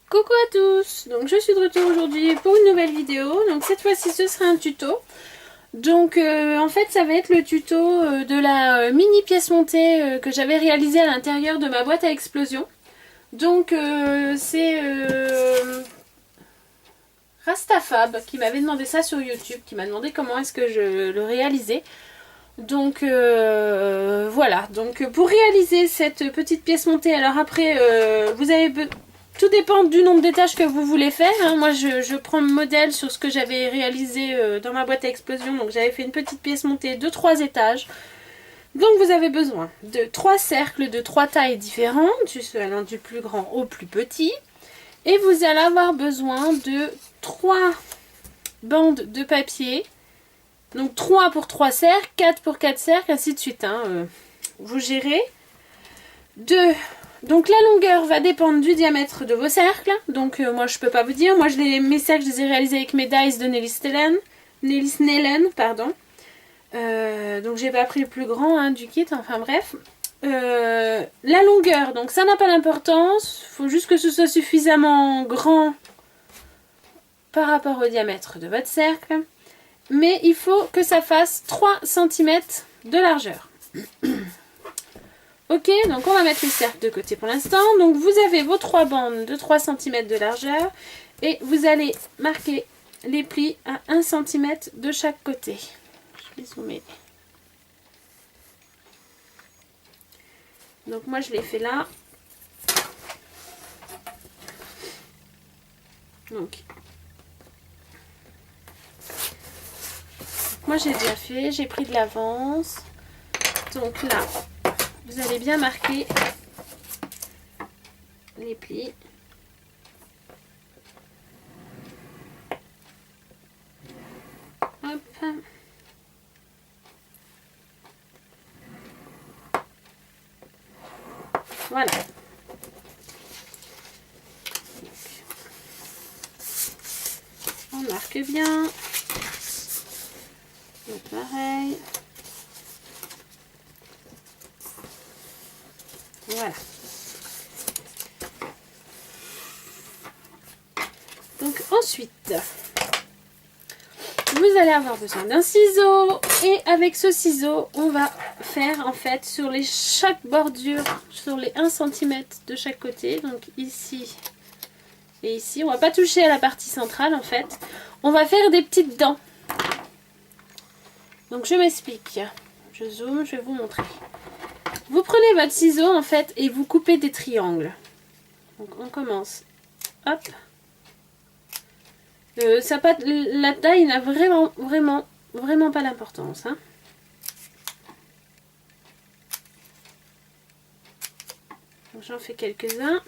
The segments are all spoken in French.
Coucou à tous, donc je suis de retour aujourd'hui pour une nouvelle vidéo. Donc cette fois-ci ce sera un tuto. Donc en fait ça va être le tuto de la mini pièce montée que j'avais réalisée à l'intérieur de ma boîte à explosion. Donc c'est Rastafab qui m'avait demandé ça sur YouTube, qui m'a demandé comment est-ce que je le réalisais. Donc voilà, donc pour réaliser cette petite pièce montée, alors après vous avez... Tout dépend du nombre d'étages que vous voulez faire. Hein. Moi, je prends le modèle sur ce que j'avais réalisé dans ma boîte à explosion. Donc, j'avais fait une petite pièce montée de 3 étages. Donc, vous avez besoin de 3 cercles de 3 tailles différentes, allant du plus grand au plus petit. Et vous allez avoir besoin de 3 bandes de papier. Donc, 3 pour 3 cercles, 4 pour 4 cercles, ainsi de suite. Hein. Vous gérez. Donc la longueur va dépendre du diamètre de vos cercles. Donc moi je peux pas vous dire. Moi mes cercles je les ai réalisés avec mes dies de Nelly Snellen, pardon. Donc j'ai pas pris le plus grand hein, du kit, enfin bref. La longueur, donc ça n'a pas d'importance. Il faut juste que ce soit suffisamment grand par rapport au diamètre de votre cercle. Mais il faut que ça fasse 3 cm de largeur. Ok, donc on va mettre les cercles de côté pour l'instant. Donc vous avez vos 3 bandes de 3 cm de largeur. Et vous allez marquer les plis à 1 cm de chaque côté. Je vais zoomer. Donc moi je l'ai fait là. Donc moi j'ai déjà fait, j'ai pris de l'avance. Donc là, vous allez bien marquer les plis. Hop. Voilà. On marque bien. Donc pareil. Voilà. Donc ensuite, vous allez avoir besoin d'un ciseau. Et avec ce ciseau, on va faire en fait sur chaque bordure, sur les 1 cm de chaque côté. Donc ici et ici. On va pas toucher à la partie centrale en fait. On va faire des petites dents. Donc je m'explique. Je zoome, je vais vous montrer. Vous prenez votre ciseau en fait et vous coupez des triangles. Donc on commence. Hop. La taille n'a vraiment pas d'importance. Hein. J'en fais quelques-uns.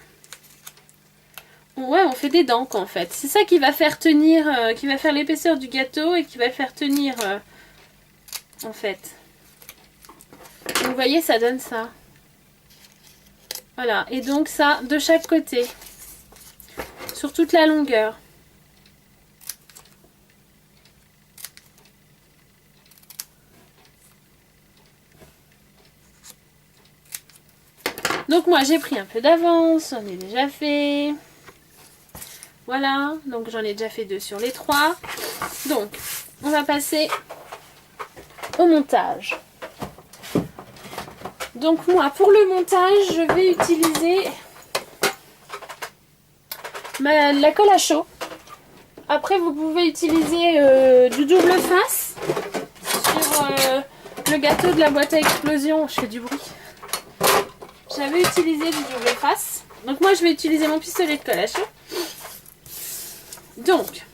Ouais, on fait des dents en fait. C'est ça qui va faire tenir, qui va faire l'épaisseur du gâteau et qui va faire tenir en fait. Vous voyez, ça donne ça. Voilà, et donc ça de chaque côté. Sur toute la longueur. Donc moi j'ai pris un peu d'avance, j'en ai déjà fait. Voilà, donc j'en ai déjà fait 2 sur les 3. Donc on va passer au montage. Donc moi pour le montage je vais utiliser la colle à chaud. Après vous pouvez utiliser du double face sur le gâteau de la boîte à explosion. Je fais du bruit. J'avais utilisé du double face. Donc moi je vais utiliser mon pistolet de colle à chaud. Donc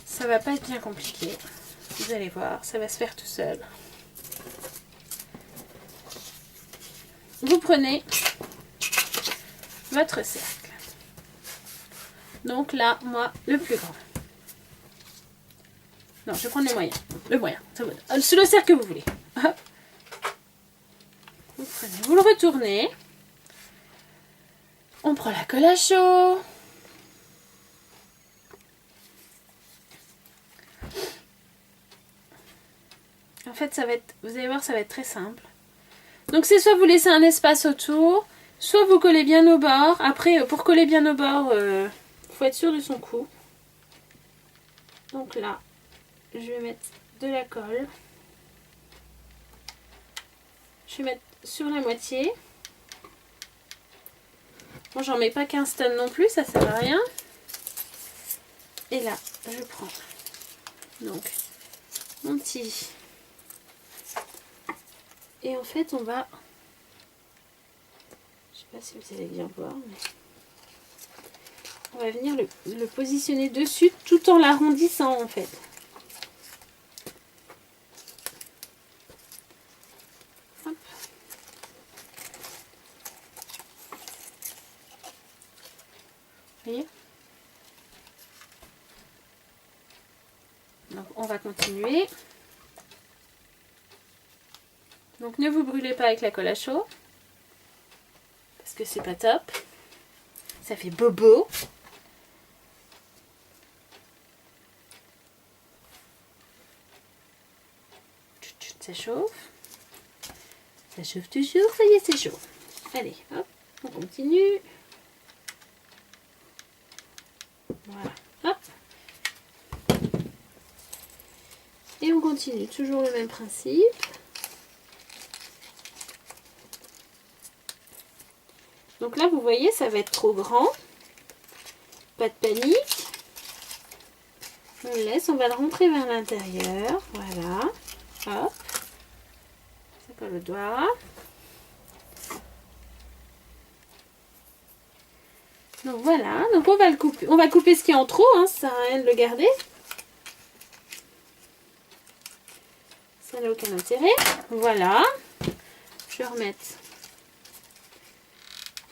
ça va pas être bien compliqué. Vous allez voir, ça va se faire tout seul. Vous prenez votre cercle. Donc là, moi, le plus grand. Non, je vais prendre les moyens. Le moyen, c'est bon. C'est le cercle que vous voulez. Hop. Vous prenez, vous le retournez. On prend la colle à chaud. En fait, ça va être, vous allez voir, ça va être très simple. Donc c'est soit vous laissez un espace autour, Soit vous collez bien au bord. Après, pour coller bien au bord, faut être sûr de son coup. Donc là, je vais mettre de la colle. Je vais mettre sur la moitié. Bon, j'en mets pas 15 tonnes non plus, ça sert à rien. Et là, je prends donc mon petit. Et en fait, on va... Je sais pas si vous allez bien voir, mais... On va venir le positionner dessus tout en l'arrondissant en fait. Hop. Vous voyez? Donc on va continuer. Donc ne vous brûlez pas avec la colle à chaud. Parce que c'est pas top. Ça fait bobo. Ça chauffe. Ça chauffe toujours, ça y est, c'est chaud. Allez, hop, on continue. Voilà, hop. Et on continue, toujours le même principe. Donc là, vous voyez, ça va être trop grand. Pas de panique. On le laisse, on va le rentrer vers l'intérieur. Voilà, hop. Ça colle au doigt. Donc voilà, donc on va le couper. On va couper ce qui est en trop, hein, ça sert à rien de le garder. Ça n'a aucun intérêt. Voilà. Je vais remettre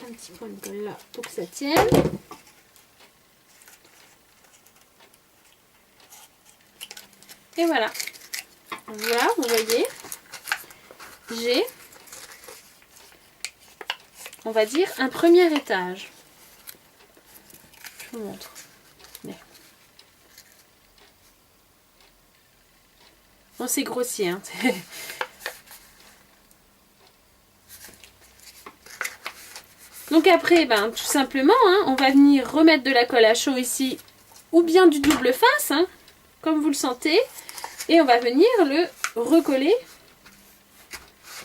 un petit point de colle là pour que ça tienne. Et voilà. Voilà, vous voyez. J'ai, on va dire, un premier étage. Je vous montre. Mais... Bon, c'est grossier. Hein. Donc après, ben, tout simplement, hein, on va venir remettre de la colle à chaud ici, ou bien du double face, hein, comme vous le sentez. Et on va venir le recoller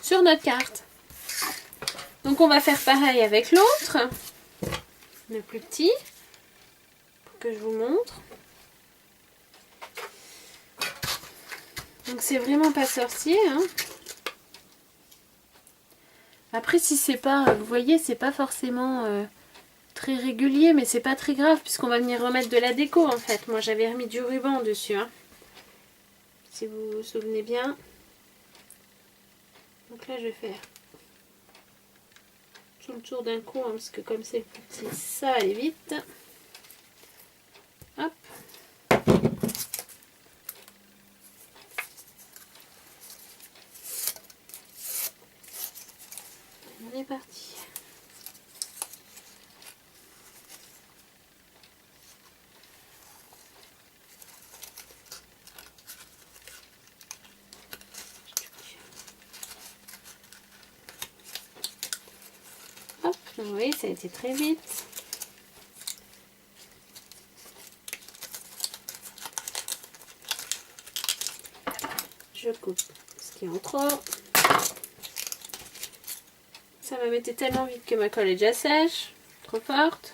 sur notre carte. Donc on va faire pareil avec l'autre, le plus petit, pour que je vous montre. Donc c'est vraiment pas sorcier. Hein. Après si c'est pas, vous voyez, c'est pas forcément très régulier, mais c'est pas très grave puisqu'on va venir remettre de la déco en fait. Moi j'avais remis du ruban dessus. Hein. Si vous vous souvenez bien. Donc là je vais faire tout le tour d'un coup, hein, parce que comme c'est plus petit, ça va aller vite. Hop. On est parti. Hop, vous voyez, ça a été très vite. Je coupe ce qui est en trop. Ça va mettre tellement vite que ma colle est déjà sèche, trop forte.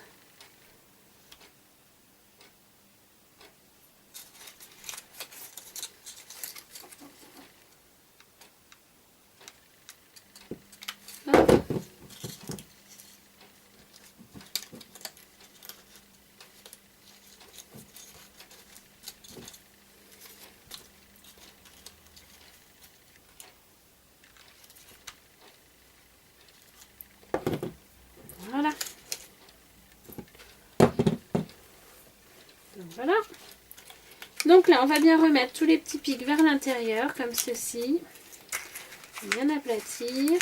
Hop. Voilà. Donc voilà. Donc là, on va bien remettre tous les petits pics vers l'intérieur, comme ceci. Bien aplatir.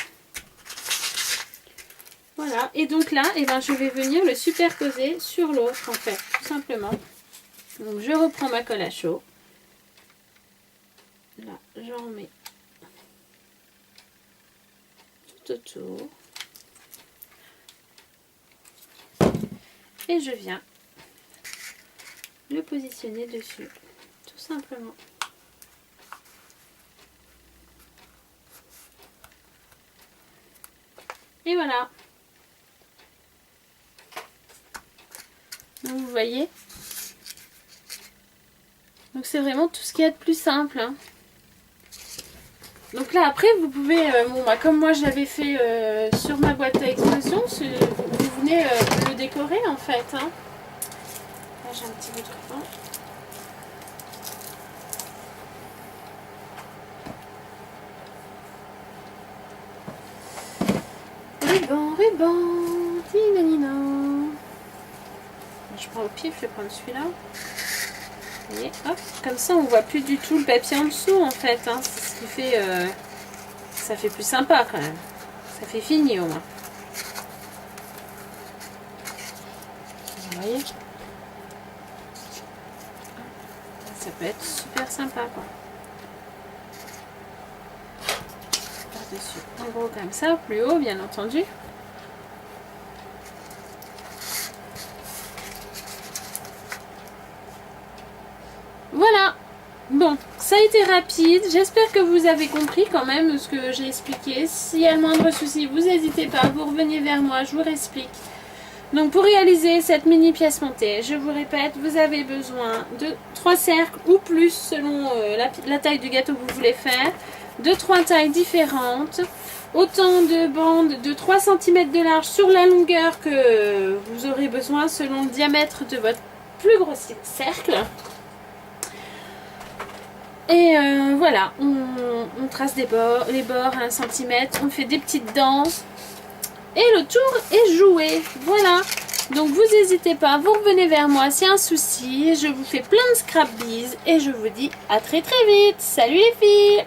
Voilà. Et donc là, eh ben, je vais venir le superposer sur l'autre, en fait, tout simplement. Donc je reprends ma colle à chaud. Là, j'en mets tout autour. et je viens le positionner dessus, tout simplement. Et voilà. Donc vous voyez. Donc c'est vraiment tout ce qu'il y a de plus simple. Hein. Donc là après vous pouvez, bon bah comme moi je l'avais fait sur ma boîte à explosion, vous venez le décorer en fait. Hein. Là j'ai un petit bout de ruban. Ruban, tinanina. Je prends au pif, je vais prendre celui-là. Vous voyez, hop, comme ça on voit plus du tout le papier en dessous en fait. Hein. C'est ce qui fait, ça fait plus sympa quand même. Ça fait fini au moins. Vous voyez, ça peut être super sympa quoi. Par-dessus, en gros comme ça, plus haut bien entendu. Voilà, bon, ça a été rapide, j'espère que vous avez compris quand même ce que j'ai expliqué. S'il y a le moindre souci, vous n'hésitez pas, vous revenez vers moi, je vous réexplique. Donc pour réaliser cette mini pièce montée, je vous répète, vous avez besoin de 3 cercles ou plus selon la taille du gâteau que vous voulez faire, de 3 tailles différentes, autant de bandes de 3 cm de large sur la longueur que vous aurez besoin selon le diamètre de votre plus gros cercle. Et voilà, on trace les bords à 1 cm, on fait des petites dents et le tour est joué. Voilà, donc vous n'hésitez pas, vous revenez vers moi s'il y a un souci. Je vous fais plein de scrap bees et je vous dis à très très vite. Salut les filles!